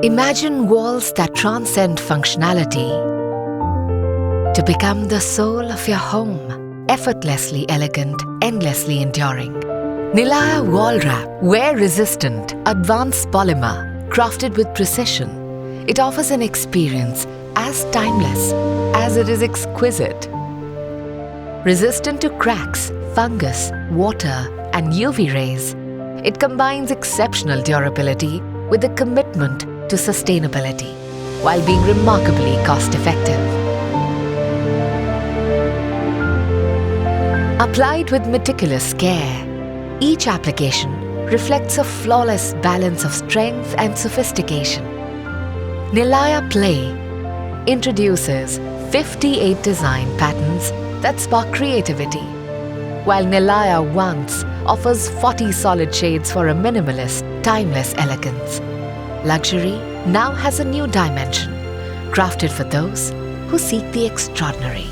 Imagine walls that transcend functionality to become the soul of your home, effortlessly elegant, endlessly enduring. Nilaya Wall Wrap, wear-resistant, advanced polymer, crafted with precision. It offers an experience as timeless as it is exquisite. Resistant to cracks, fungus, water, and UV rays, it combines exceptional durability with a commitment to sustainability while being remarkably cost-effective. Applied with meticulous care, each application reflects a flawless balance of strength and sophistication. Nilaya Play introduces 58 design patterns that spark creativity, while Nilaya Once offers 40 solid shades for a minimalist, timeless elegance. Luxury now has a new dimension, crafted for those who seek the extraordinary.